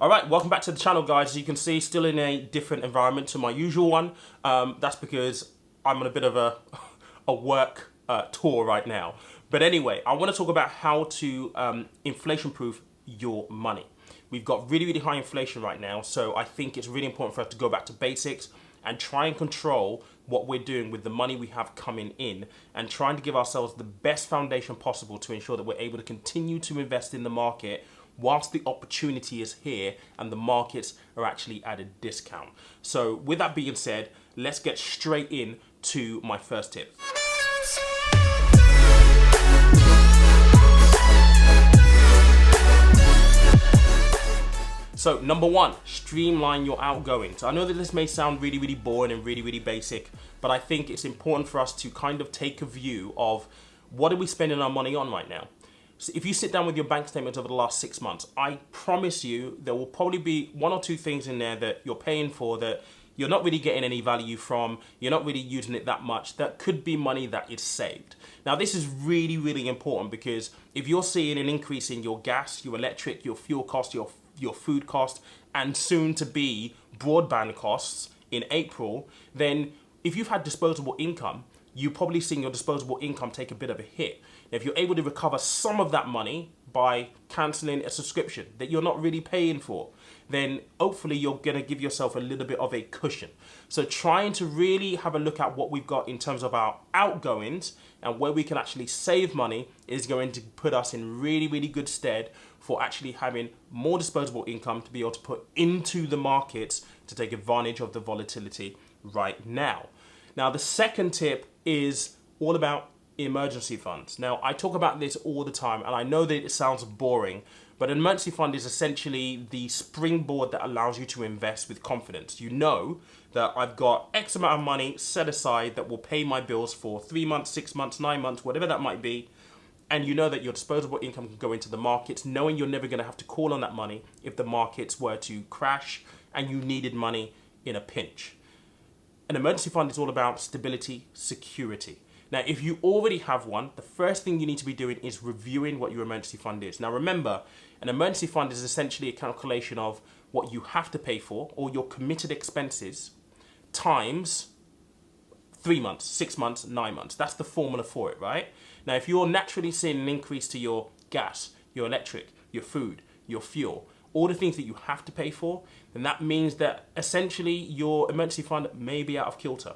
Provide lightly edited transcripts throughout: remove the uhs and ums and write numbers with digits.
Alright, welcome back to the channel, guys. As you can see, still in a different environment to my usual one. That's because I'm on a bit of a work tour right now. But anyway, I want to talk about how to inflation-proof your money. We've got really, really high inflation right now, so I think it's really important for us to go back to basics and try and control what we're doing with the money we have coming in and trying to give ourselves the best foundation possible to ensure that we're able to continue to invest in the market whilst the opportunity is here and the markets are actually at a discount. So with that being said, let's get straight in to my first tip. So number one, streamline your outgoings. I know that this may sound really, really boring and really, really basic, but I think it's important for us to kind of take a view of what are we spending our money on right now. So if you sit down with your bank statement over the last 6 months, I promise you there will probably be one or two things in there that you're paying for that you're not really getting any value from, you're not really using it that much. That could be money that is saved. Now this is really, really important because if you're seeing an increase in your gas, your electric, your fuel cost, your food cost, and soon to be broadband costs in April, then if you've had disposable income, you're probably seeing your disposable income take a bit of a hit. Now, if you're able to recover some of that money by cancelling a subscription that you're not really paying for, then hopefully you're going to give yourself a little bit of a cushion. So trying to really have a look at what we've got in terms of our outgoings and where we can actually save money is going to put us in really, really good stead for actually having more disposable income to be able to put into the markets to take advantage of the volatility right now. Now, the second tip is all about emergency funds. Now, I talk about this all the time, and I know that it sounds boring, but an emergency fund is essentially the springboard that allows you to invest with confidence. You know that I've got X amount of money set aside that will pay my bills for 3 months, 6 months, 9 months, whatever that might be, and you know that your disposable income can go into the markets, knowing you're never going to have to call on that money if the markets were to crash and you needed money in a pinch. An emergency fund is all about stability, security. Now, if you already have one, the first thing you need to be doing is reviewing what your emergency fund is. Now, remember, an emergency fund is essentially a calculation of what you have to pay for or your committed expenses times 3 months, 6 months, 9 months. That's the formula for it, right? Now, if you're naturally seeing an increase to your gas, your electric, your food, your fuel, all the things that you have to pay for, then that means that essentially your emergency fund may be out of kilter.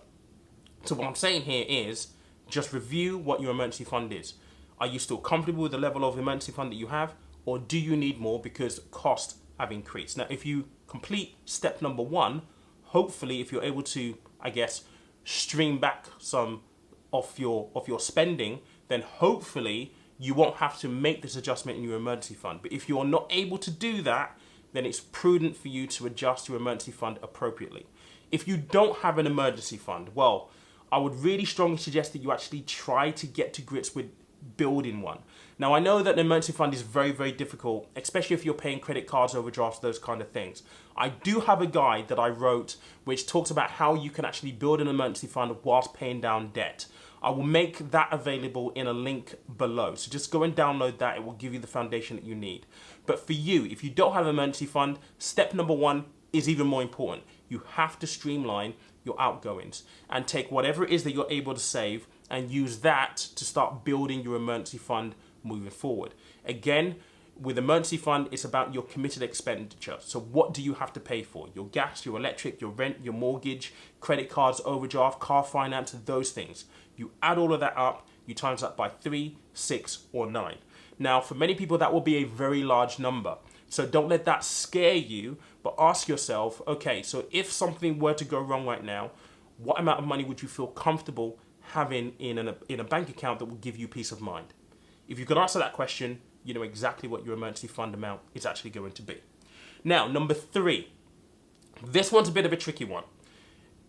So what I'm saying here is just review what your emergency fund is. Are you still comfortable with the level of emergency fund that you have, or do you need more because costs have increased? Now, if you complete step number one, hopefully if you're able to, I guess, stream back some of your spending, then hopefully you won't have to make this adjustment in your emergency fund. But if you're not able to do that, then it's prudent for you to adjust your emergency fund appropriately. If you don't have an emergency fund, well, I would really strongly suggest that you actually try to get to grips with building one. Now, I know that an emergency fund is very, very difficult, especially if you're paying credit cards, overdrafts, those kind of things. I do have a guide that I wrote which talks about how you can actually build an emergency fund whilst paying down debt. I will make that available in a link below. So just go and download that. It will give you the foundation that you need. But for you, if you don't have an emergency fund, step number one is even more important. You have to streamline your outgoings and take whatever it is that you're able to save and use that to start building your emergency fund moving forward. Again, with emergency fund, it's about your committed expenditure. So what do you have to pay for? Your gas, your electric, your rent, your mortgage, credit cards, overdraft, car finance, those things. You add all of that up, you times that by 3, 6, or 9. Now, for many people, that will be a very large number. So don't let that scare you, but ask yourself, okay, so if something were to go wrong right now, what amount of money would you feel comfortable having in a bank account that will give you peace of mind? If you can answer that question, you know exactly what your emergency fund amount is actually going to be. Now, number 3. This one's a bit of a tricky one.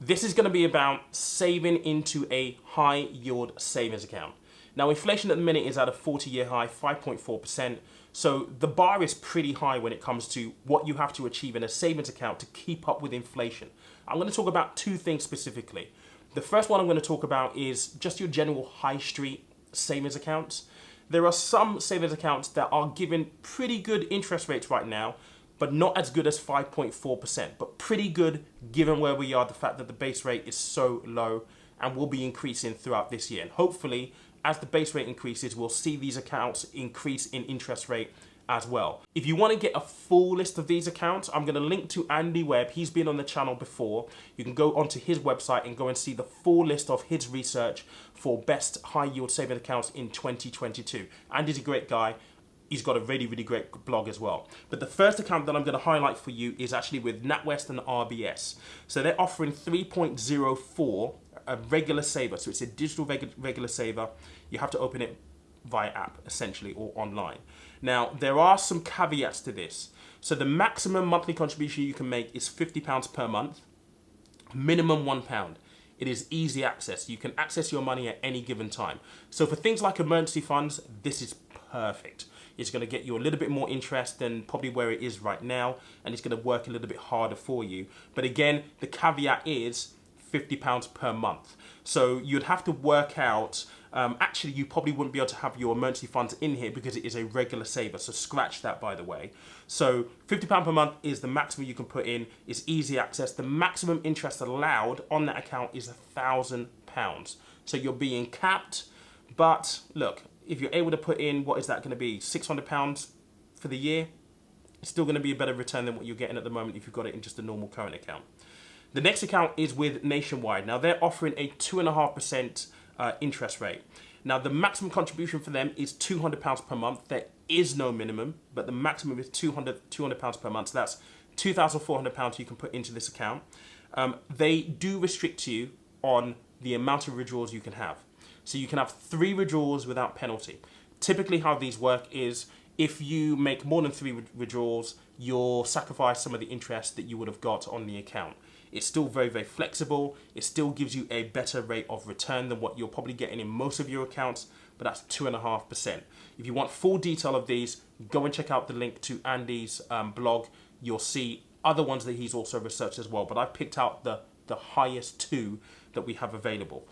This is going to be about saving into a high yield savings account. Now, inflation at the minute is at a 40-year high, 5.4%. So the bar is pretty high when it comes to what you have to achieve in a savings account to keep up with inflation. I'm going to talk about 2 things specifically. The first one I'm going to talk about is just your general high street savings accounts. There are some savings accounts that are giving pretty good interest rates right now, but not as good as 5.4%, but pretty good given where we are, the fact that the base rate is so low and will be increasing throughout this year. And hopefully, as the base rate increases, we'll see these accounts increase in interest rate as well. If you want to get a full list of these accounts, I'm going to link to Andy Webb. He's been on the channel before. You can go onto his website and go and see the full list of his research for best high yield saving accounts in 2022. Andy's a great guy. He's got a really, really great blog as well. But the first account that I'm going to highlight for you is actually with NatWest and RBS. So they're offering 3.04, a regular saver. So it's a digital regular saver. You have to open it via app, essentially, or online. Now, there are some caveats to this. So the maximum monthly contribution you can make is £50 per month, minimum £1. It is easy access. You can access your money at any given time. So for things like emergency funds, this is perfect. It's going to get you a little bit more interest than probably where it is right now, and it's going to work a little bit harder for you. But again, the caveat is £50 per month. So you'd have to work out, actually you probably wouldn't be able to have your emergency funds in here because it is a regular saver. So scratch that, by the way. So £50 per month is the maximum you can put in. It's easy access. The maximum interest allowed on that account is £1,000. So you're being capped. But look, if you're able to put in, what is that going to be, £600 for the year? It's still going to be a better return than what you're getting at the moment if you've got it in just a normal current account. The next account is with Nationwide. Now they're offering a 2.5% interest rate. Now the maximum contribution for them is £200 per month. There is no minimum, but the maximum is £200 per month. So that's £2,400 you can put into this account. They do restrict you on the amount of withdrawals you can have. So you can have 3 withdrawals without penalty. Typically how these work is if you make more than 3 withdrawals, you'll sacrifice some of the interest that you would have got on the account. It's still very, very flexible. It still gives you a better rate of return than what you're probably getting in most of your accounts, but that's 2.5%. If you want full detail of these, go and check out the link to Andy's blog. You'll see other ones that he's also researched as well, but I've picked out the highest 2 that we have available.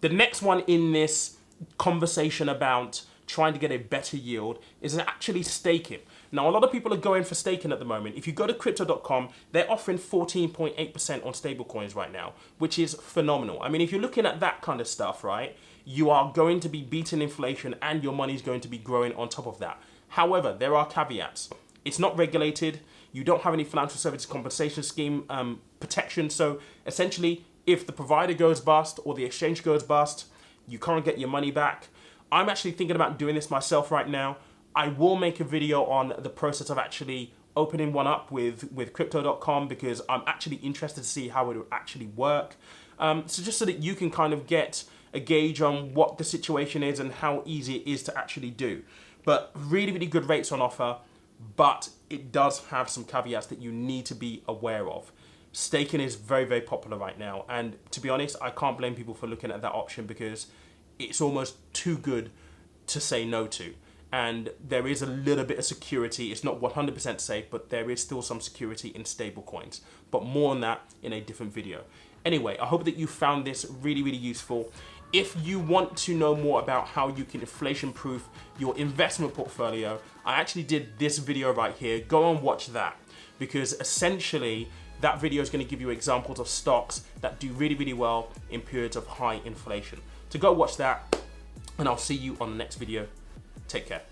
The next one in this conversation about trying to get a better yield is actually staking. Now, a lot of people are going for staking at the moment. If you go to crypto.com, they're offering 14.8% on stablecoins right now, which is phenomenal. I mean, if you're looking at that kind of stuff, right, you are going to be beating inflation and your money is going to be growing on top of that. However, there are caveats. It's not regulated. You don't have any financial services compensation scheme protection. So essentially, if the provider goes bust or the exchange goes bust, you can't get your money back. I'm actually thinking about doing this myself right now. I will make a video on the process of actually opening one up with crypto.com because I'm actually interested to see how it will actually work. So just so that you can kind of get a gauge on what the situation is and how easy it is to actually do. But really, really good rates on offer, but it does have some caveats that you need to be aware of. Staking is very, very popular right now. And to be honest, I can't blame people for looking at that option because it's almost too good to say no to. And there is a little bit of security. It's not 100% safe, but there is still some security in stablecoins. But more on that in a different video. Anyway, I hope that you found this really, really useful. If you want to know more about how you can inflation-proof your investment portfolio, I actually did this video right here. Go and watch that because essentially that video is going to give you examples of stocks that do really, really well in periods of high inflation. So go watch that and I'll see you on the next video. Take care.